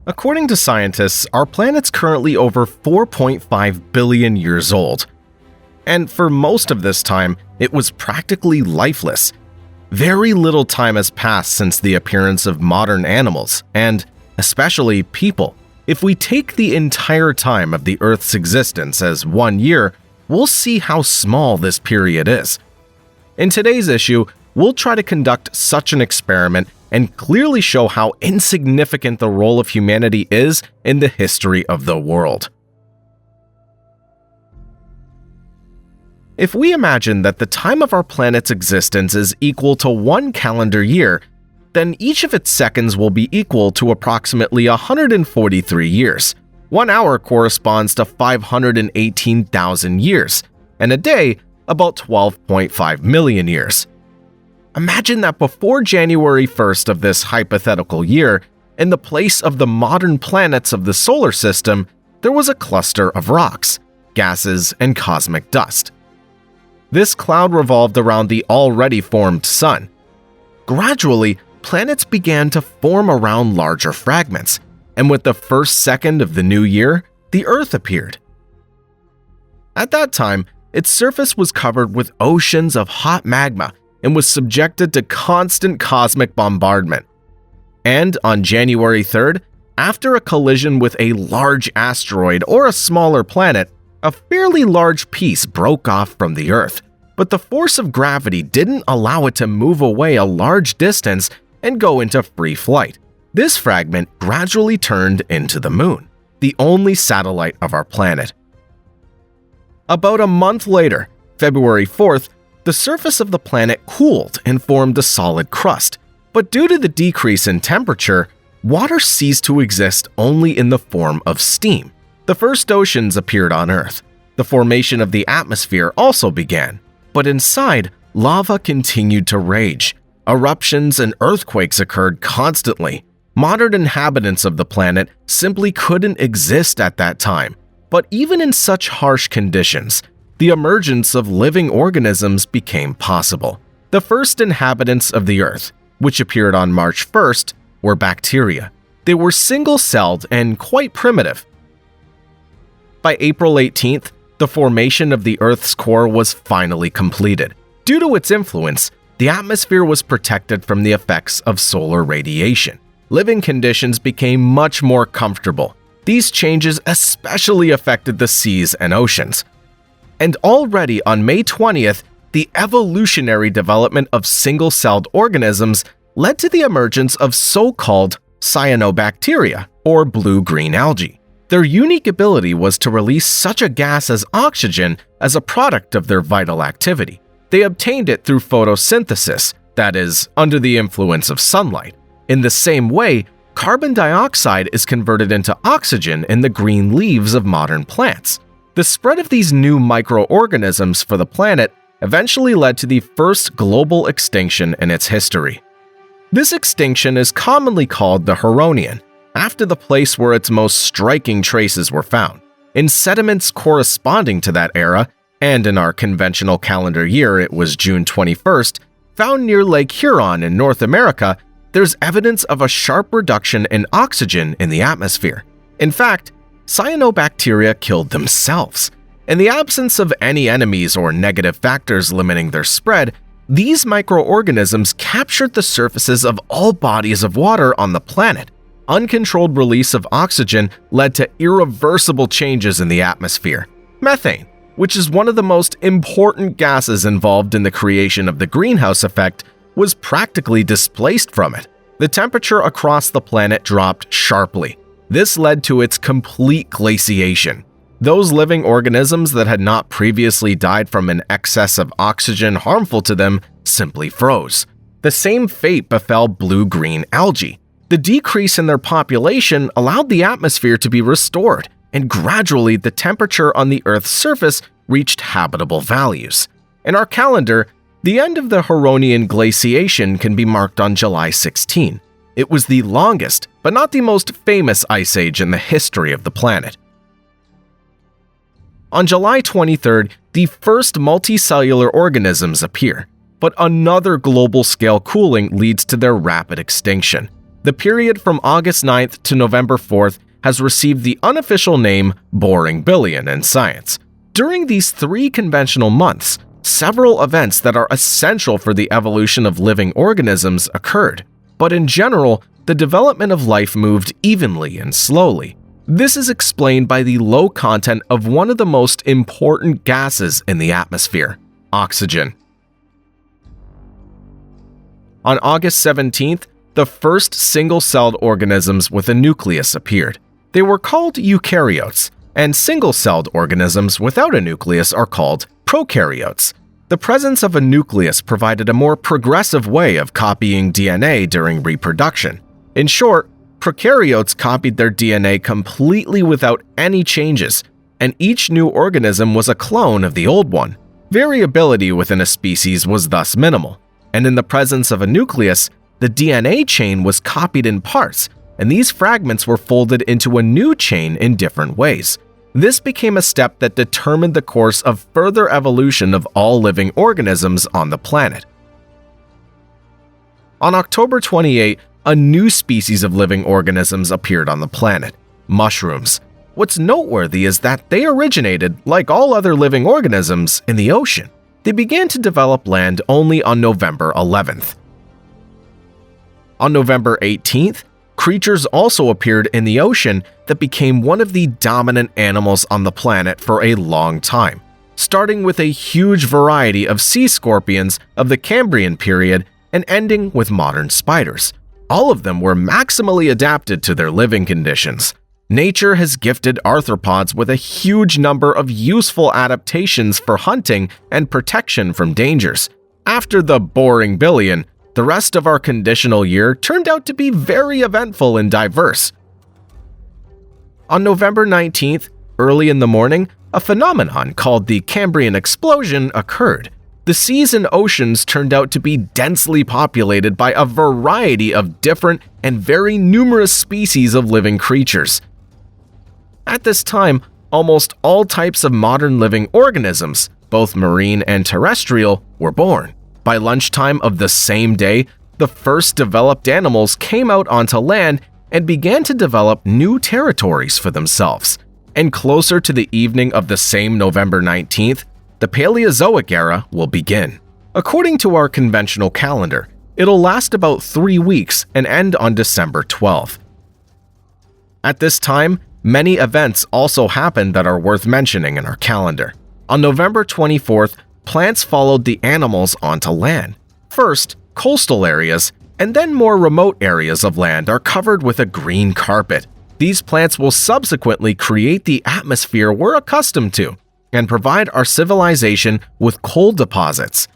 According to scientists, our planet's currently over 4.5 billion years old. And for most of this time, it was practically lifeless. Very little time has passed since the appearance of modern animals, and especially people. If we take the entire time of the Earth's existence as 1 year, we'll see how small this period is. In today's issue, we'll try to conduct such an experiment and clearly show how insignificant the role of humanity is in the history of the world. If we imagine that the time of our planet's existence is equal to 1 calendar year, then each of its seconds will be equal to approximately 143 years. 1 hour corresponds to 518,000 years, and a day about 12.5 million years. Imagine that before January 1st of this hypothetical year, in the place of the modern planets of the solar system, there was a cluster of rocks, gases, and cosmic dust. This cloud revolved around the already formed sun. Gradually, planets began to form around larger fragments, and with the first second of the new year, the Earth appeared. At that time, its surface was covered with oceans of hot magma and was subjected to constant cosmic bombardment. And on January 3rd, after a collision with a large asteroid or a smaller planet, a fairly large piece broke off from the Earth, but the force of gravity didn't allow it to move away a large distance and go into free flight. This fragment gradually turned into the Moon, the only satellite of our planet. About a month later, February 4th, the surface of the planet cooled and formed a solid crust, but due to the decrease in temperature, water ceased to exist only in the form of steam. The first oceans appeared on Earth. The formation of the atmosphere also began, but inside, lava continued to rage. Eruptions and earthquakes occurred constantly. Modern inhabitants of the planet simply couldn't exist at that time. But even in such harsh conditions, the emergence of living organisms became possible. The first inhabitants of the Earth, which appeared on March 1st, were bacteria. They were single-celled and quite primitive. By April 18th, the formation of the Earth's core was finally completed. Due to its influence, the atmosphere was protected from the effects of solar radiation. Living conditions became much more comfortable. These changes especially affected the seas and oceans. And already on May 20th, the evolutionary development of single-celled organisms led to the emergence of so-called cyanobacteria, or blue-green algae. Their unique ability was to release such a gas as oxygen as a product of their vital activity. They obtained it through photosynthesis, that is, under the influence of sunlight. In the same way, carbon dioxide is converted into oxygen in the green leaves of modern plants. The spread of these new microorganisms for the planet eventually led to the first global extinction in its history. This extinction is commonly called the Huronian, after the place where its most striking traces were found. In sediments corresponding to that era, and in our conventional calendar year it was June 21st, found near Lake Huron in North America, there's evidence of a sharp reduction in oxygen in the atmosphere. In fact, cyanobacteria killed themselves. In the absence of any enemies or negative factors limiting their spread, these microorganisms captured the surfaces of all bodies of water on the planet. Uncontrolled release of oxygen led to irreversible changes in the atmosphere. Methane, which is one of the most important gases involved in the creation of the greenhouse effect, was practically displaced from it. The temperature across the planet dropped sharply. This led to its complete glaciation. Those living organisms that had not previously died from an excess of oxygen harmful to them simply froze. The same fate befell blue-green algae. The decrease in their population allowed the atmosphere to be restored, and gradually the temperature on the Earth's surface reached habitable values. In our calendar, the end of the Huronian glaciation can be marked on July 16. It was the longest, but not the most famous ice age in the history of the planet. On July 23rd, the first multicellular organisms appear, but another global-scale cooling leads to their rapid extinction. The period from August 9th to November 4th has received the unofficial name Boring Billion in science. During these 3 conventional months, several events that are essential for the evolution of living organisms occurred, but in general, the development of life moved evenly and slowly. This is explained by the low content of one of the most important gases in the atmosphere, oxygen. On August 17th, the first single-celled organisms with a nucleus appeared. They were called eukaryotes, and single-celled organisms without a nucleus are called prokaryotes. The presence of a nucleus provided a more progressive way of copying DNA during reproduction. In short, prokaryotes copied their DNA completely without any changes, and each new organism was a clone of the old one. Variability within a species was thus minimal, and in the presence of a nucleus, the DNA chain was copied in parts, and these fragments were folded into a new chain in different ways. This became a step that determined the course of further evolution of all living organisms on the planet. On October 28, a new species of living organisms appeared on the planet, mushrooms. What's noteworthy is that they originated, like all other living organisms, in the ocean. They began to develop land only on November 11th. On November 18th, creatures also appeared in the ocean that became one of the dominant animals on the planet for a long time, starting with a huge variety of sea scorpions of the Cambrian period and ending with modern spiders. All of them were maximally adapted to their living conditions. Nature has gifted arthropods with a huge number of useful adaptations for hunting and protection from dangers. After the boring billion, the rest of our conditional year turned out to be very eventful and diverse. On November 19th, early in the morning, a phenomenon called the Cambrian explosion occurred. The seas and oceans turned out to be densely populated by a variety of different and very numerous species of living creatures. At this time, almost all types of modern living organisms, both marine and terrestrial, were born. By lunchtime of the same day, the first developed animals came out onto land and began to develop new territories for themselves. And closer to the evening of the same November 19th, the Paleozoic era will begin. According to our conventional calendar, it'll last about 3 weeks and end on December 12th. At this time, many events also happened that are worth mentioning in our calendar. On November 24th, plants followed the animals onto land. First, coastal areas, and then more remote areas of land are covered with a green carpet. These plants will subsequently create the atmosphere we're accustomed to and provide our civilization with coal deposits.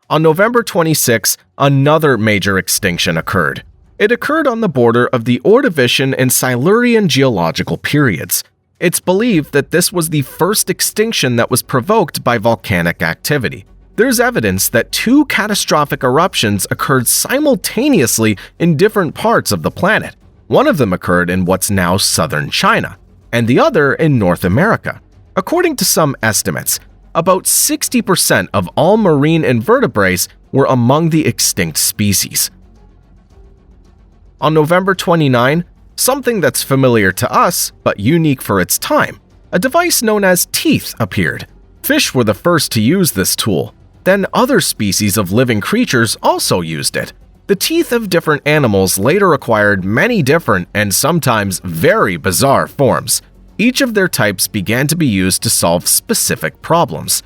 On November 26, another major extinction occurred. It occurred on the border of the Ordovician and Silurian geological periods. It's believed that this was the first extinction that was provoked by volcanic activity. There's evidence that 2 catastrophic eruptions occurred simultaneously in different parts of the planet. One of them occurred in what's now southern China, and the other in North America. According to some estimates, about 60% of all marine invertebrates were among the extinct species. On November 29, something that's familiar to us, but unique for its time, a device known as teeth appeared. Fish were the first to use this tool. Then other species of living creatures also used it. The teeth of different animals later acquired many different and sometimes very bizarre forms. Each of their types began to be used to solve specific problems.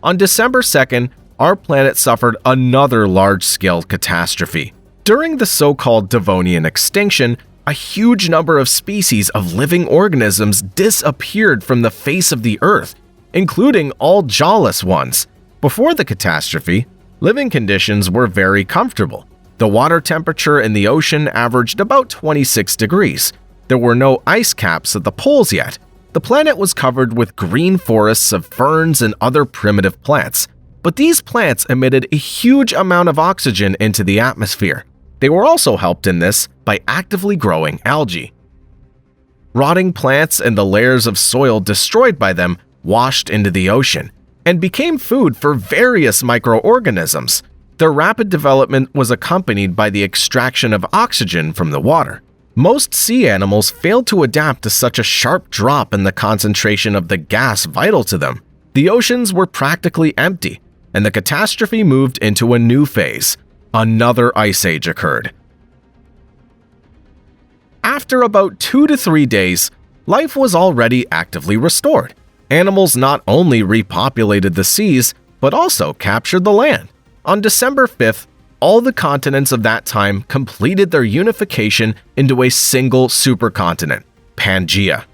On December 2nd, our planet suffered another large-scale catastrophe. During the so-called Devonian extinction, a huge number of species of living organisms disappeared from the face of the Earth, including all jawless ones. Before the catastrophe, living conditions were very comfortable. The water temperature in the ocean averaged about 26 degrees. There were no ice caps at the poles yet. The planet was covered with green forests of ferns and other primitive plants. But these plants emitted a huge amount of oxygen into the atmosphere. They were also helped in this by actively growing algae. Rotting plants and the layers of soil destroyed by them washed into the ocean and became food for various microorganisms. Their rapid development was accompanied by the extraction of oxygen from the water. Most sea animals failed to adapt to such a sharp drop in the concentration of the gas vital to them. The oceans were practically empty, and the catastrophe moved into a new phase. Another ice age occurred. After about 2 to 3 days, life was already actively restored. Animals not only repopulated the seas, but also captured the land. On December 5th, all the continents of that time completed their unification into a single supercontinent, Pangaea.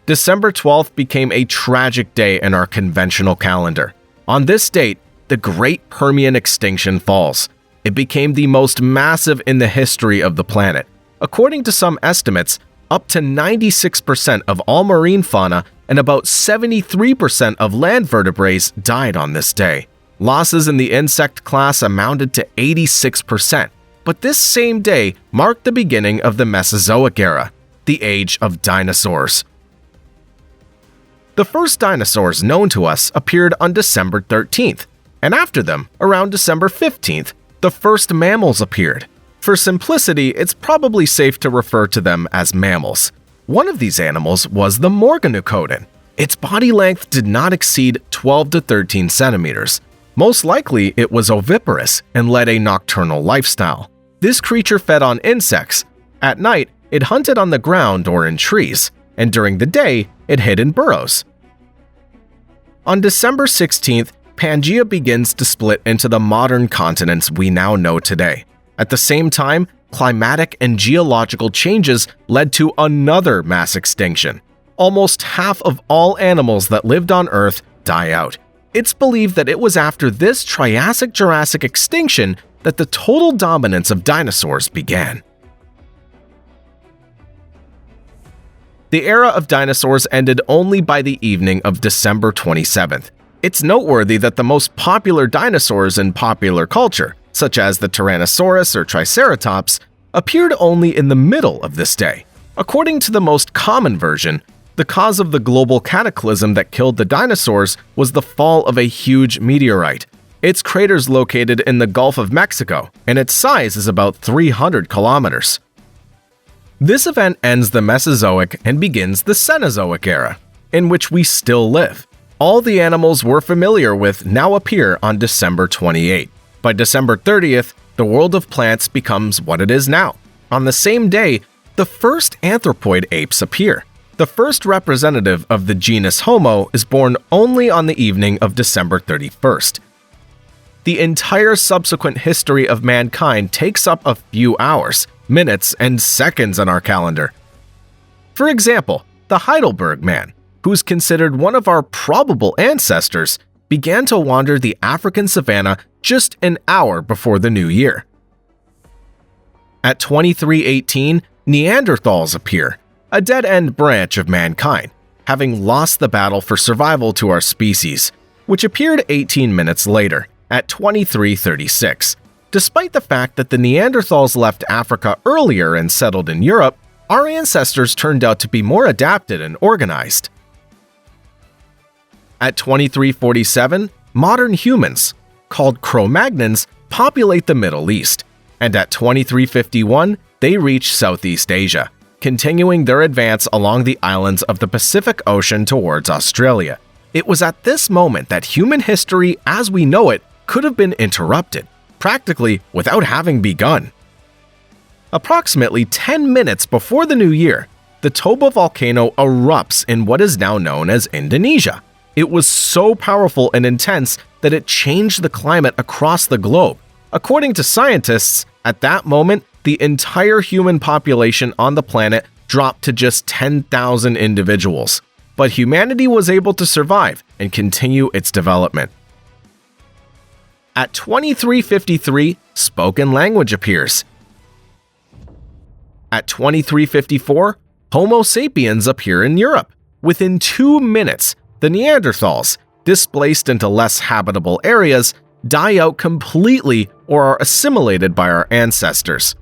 December 12th became a tragic day in our conventional calendar. On this date, the Great Permian Extinction falls. It became the most massive in the history of the planet. According to some estimates, up to 96% of all marine fauna and about 73% of land vertebrates died on this day. Losses in the insect class amounted to 86%, but this same day marked the beginning of the Mesozoic era, the age of dinosaurs. The first dinosaurs known to us appeared on December 13th, and after them, around December 15th, the first mammals appeared. For simplicity, it's probably safe to refer to them as mammals. One of these animals was the Morganocodon. Its body length did not exceed 12 to 13 centimeters. Most likely, it was oviparous and led a nocturnal lifestyle. This creature fed on insects. At night, it hunted on the ground or in trees, and during the day, it hid in burrows. On December 16th, Pangaea begins to split into the modern continents we now know today. At the same time, climatic and geological changes led to another mass extinction. Almost half of all animals that lived on Earth die out. It's believed that it was after this Triassic-Jurassic extinction that the total dominance of dinosaurs began. The era of dinosaurs ended only by the evening of December 27th. It's noteworthy that the most popular dinosaurs in popular culture, such as the Tyrannosaurus or Triceratops, appeared only in the middle of this day. According to the most common version, the cause of the global cataclysm that killed the dinosaurs was the fall of a huge meteorite. Its crater's located in the Gulf of Mexico, and its size is about 300 kilometers. This event ends the Mesozoic and begins the Cenozoic era, in which we still live. All the animals we're familiar with now appear on December 28. By December 30th, the world of plants becomes what it is now. On the same day, the first anthropoid apes appear. The first representative of the genus Homo is born only on the evening of December 31st. The entire subsequent history of mankind takes up a few hours, minutes, and seconds on our calendar. For example, the Heidelberg man, who's considered one of our probable ancestors, began to wander the African savanna just an hour before the new year. At 2318, Neanderthals appear, a dead-end branch of mankind, having lost the battle for survival to our species, which appeared 18 minutes later, at 2336. Despite the fact that the Neanderthals left Africa earlier and settled in Europe, our ancestors turned out to be more adapted and organized. At 2347, modern humans, called Cro-Magnons, populate the Middle East, and at 2351, they reach Southeast Asia, continuing their advance along the islands of the Pacific Ocean towards Australia. It was at this moment that human history as we know it could have been interrupted, practically without having begun. Approximately 10 minutes before the new year, the Toba volcano erupts in what is now known as Indonesia. It was so powerful and intense that it changed the climate across the globe. According to scientists, at that moment, the entire human population on the planet dropped to just 10,000 individuals. But humanity was able to survive and continue its development. At 2353, spoken language appears. At 2354, Homo sapiens appear in Europe. Within 2 minutes, the Neanderthals, displaced into less habitable areas, die out completely or are assimilated by our ancestors.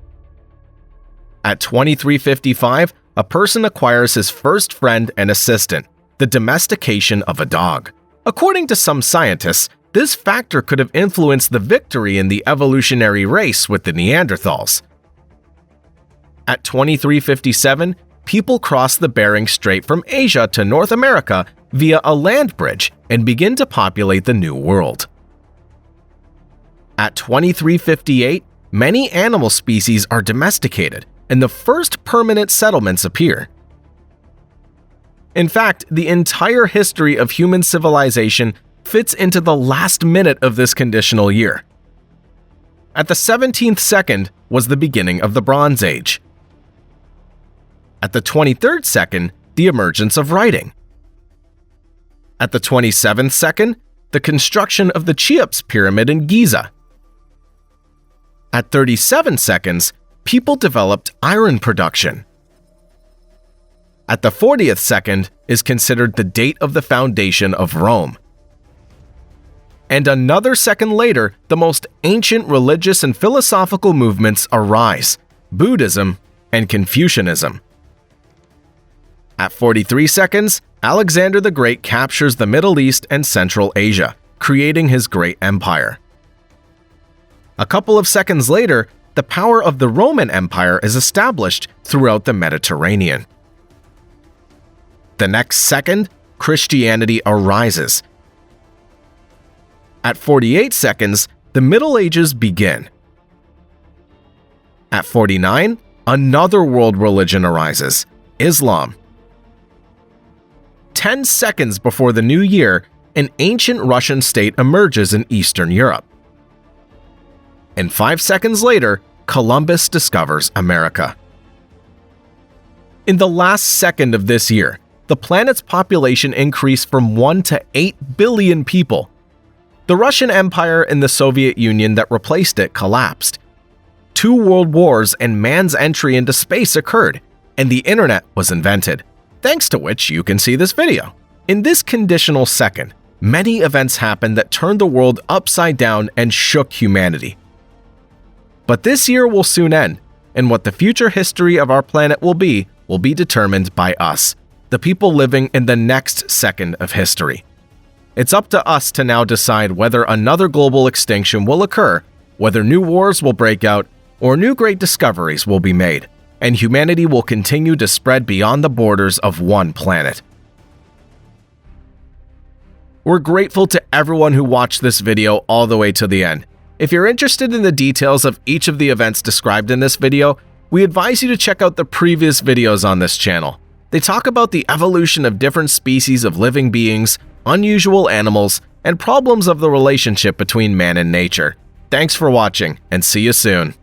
At 2355, a person acquires his first friend and assistant, the domestication of a dog. According to some scientists, This factor could have influenced the victory in the evolutionary race with the Neanderthals. At 2357, people cross the Bering Strait from Asia to North America via a land bridge and begin to populate the New World. At 2358, many animal species are domesticated, and the first permanent settlements appear. In fact, the entire history of human civilization fits into the last minute of this conditional year. At the 17th second was the beginning of the Bronze Age. At the 23rd second, the emergence of writing. At the 27th second, the construction of the Cheops Pyramid in Giza. At 37 seconds, people developed iron production. At the 40th second is considered the date of the foundation of Rome. And another second later, the most ancient religious and philosophical movements arise: Buddhism and Confucianism. At 43 seconds, Alexander the Great captures the Middle East and Central Asia, creating his great empire. A couple of seconds later, the power of the Roman Empire is established throughout the Mediterranean. The next second, Christianity arises. At 48 seconds, the Middle Ages begin. At 49, another world religion arises: Islam. 10 seconds before the new year, an ancient Russian state emerges in Eastern Europe. And 5 seconds later, Columbus discovers America. In the last second of this year, the planet's population increased from 1 to 8 billion people. The Russian Empire and the Soviet Union that replaced it collapsed. 2 world wars and man's entry into space occurred, and the internet was invented, thanks to which you can see this video. In this conditional second, many events happened that turned the world upside down and shook humanity. But this year will soon end, and what the future history of our planet will be determined by us, the people living in the next second of history. It's up to us to now decide whether another global extinction will occur, whether new wars will break out, or new great discoveries will be made, and humanity will continue to spread beyond the borders of one planet. We're grateful to everyone who watched this video all the way to the end. If you're interested in the details of each of the events described in this video, we advise you to check out the previous videos on this channel. They talk about the evolution of different species of living beings, unusual animals, and problems of the relationship between man and nature. Thanks for watching, and see you soon.